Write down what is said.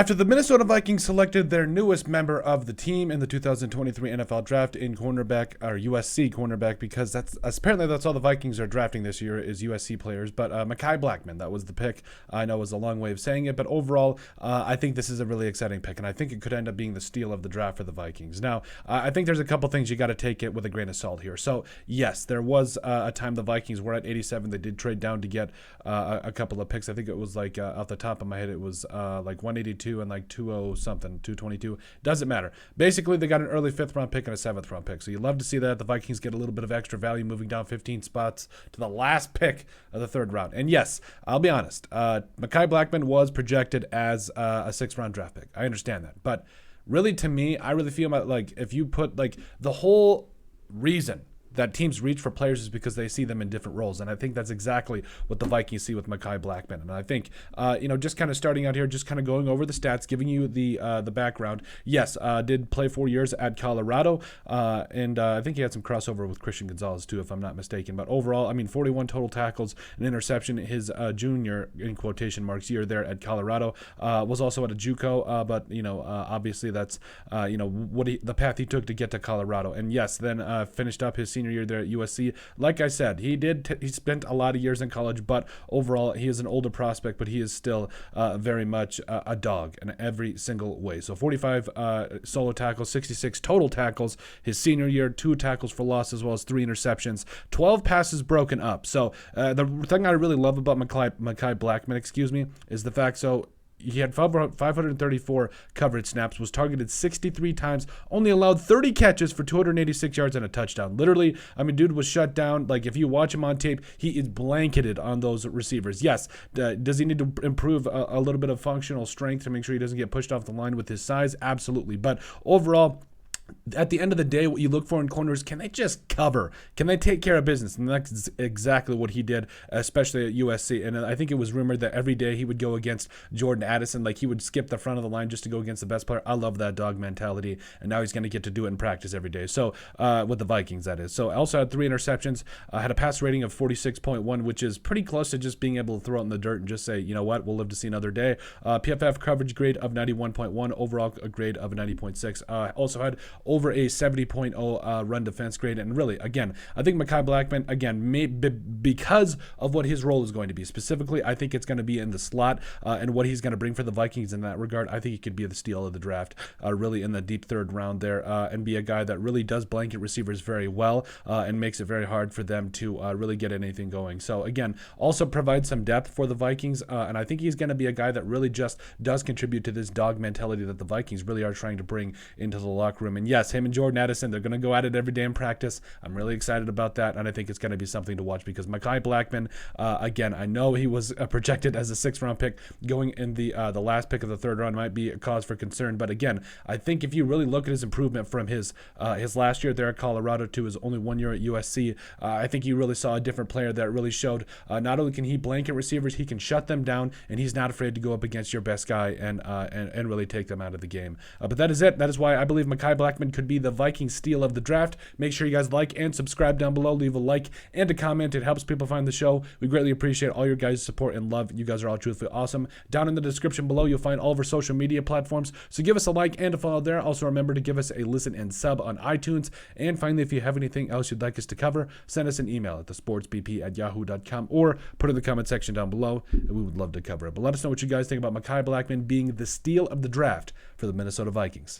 After the Minnesota Vikings selected their newest member of the team in the 2023 NFL Draft in cornerback or USC cornerback, because that's all the Vikings are drafting this year is USC players. But Mekhi Blackmon, that was the pick. I know it was a long way of saying it, but overall, I think this is a really exciting pick, and I think it could end up being the steal of the draft for the Vikings. Now, I think there's a couple things you got to take it with a grain of salt here. So yes, there was a time the Vikings were at 87. They did trade down to get a couple of picks. I think it was like off the top of my head, it was like 182 and like 20 something, 222. Doesn't matter. Basically, they got an early 5th round pick and a 7th round pick. So you love to see that. The Vikings get a little bit of extra value moving down 15 spots to the last pick of the 3rd round. And yes, I'll be honest, Mekhi Blackmon was projected as a 6th round draft pick. I understand that. But really, to me, I really feel like if you put like the whole reason that teams reach for players is because they see them in different roles. And I think that's exactly what the Vikings see with Mekhi Blackmon. And I think, just kind of starting out here, just kind of going over the stats, giving you the background. Yes, did play 4 years at Colorado. And I think he had some crossover with Christian Gonzalez too, if I'm not mistaken. But overall, 41 total tackles, an interception. His junior, in quotation marks, year there at Colorado was also at a JUCO. But, obviously that's, the path he took to get to Colorado. And yes, then finished up his senior year there at USC. Like I said, he spent a lot of years in college, but overall he is an older prospect, but he is still very much a dog in every single way. So 45 solo tackles, 66 total tackles his senior year, 2 tackles for loss as well as 3 interceptions, 12 passes broken up. So the thing I really love about Mekhi Blackmon, is the fact he had 534 coverage snaps, was targeted 63 times, only allowed 30 catches for 286 yards and a touchdown. Literally, dude was shut down. Like, if you watch him on tape, he is blanketed on those receivers. Yes, does he need to improve a little bit of functional strength to make sure he doesn't get pushed off the line with his size? Absolutely. But overall, at the end of the day, what you look for in corners, can they just cover? Can they take care of business? And that's exactly what he did, especially at USC. And I think it was rumored that every day he would go against Jordan Addison. Like, he would skip the front of the line just to go against the best player. I love that dog mentality. And now he's going to get to do it in practice every day. So with the Vikings, that is. So also had 3 interceptions, had a pass rating of 46.1, which is pretty close to just being able to throw it in the dirt and just say, you know what, we'll live to see another day. PFF coverage grade of 91.1, overall a grade of a 90.6. Also had over a 70.0 run defense grade. And really, again, I think Mekhi Blackmon, because of what his role is going to be. Specifically, I think it's going to be in the slot and what he's going to bring for the Vikings in that regard. I think he could be the steal of the draft, really in the deep 3rd round there, and be a guy that really does blanket receivers very well and makes it very hard for them to really get anything going. So again, also provides some depth for the Vikings, and I think he's going to be a guy that really just does contribute to this dog mentality that the Vikings really are trying to bring into the locker room. And yes, him and Jordan Addison, they're going to go at it every day in practice. I'm really excited about that, and I think it's going to be something to watch because Mekhi Blackmon, again, I know he was projected as a 6th round pick. Going in the last pick of the 3rd round might be a cause for concern, but again, I think if you really look at his improvement from his last year there at Colorado to his only 1 year at USC, I think you really saw a different player that really showed not only can he blanket receivers, he can shut them down, and he's not afraid to go up against your best guy and really take them out of the game. But that is it. That is why I believe Mekhi Blackmon could be the Vikings steal of the draft. Make sure you guys like and subscribe down below. Leave a like and a comment. It helps people find the show. We greatly appreciate all your guys' support and love. You guys are all truthfully awesome. Down in the description below, you'll find all of our social media platforms. So give us a like and a follow there. Also remember to give us a listen and sub on iTunes. And finally, if you have anything else you'd like us to cover, send us an email at thesportsbp@yahoo.com or put it in the comment section down below, and we would love to cover it. But let us know what you guys think about Mekhi Blackmon being the steal of the draft for the Minnesota Vikings.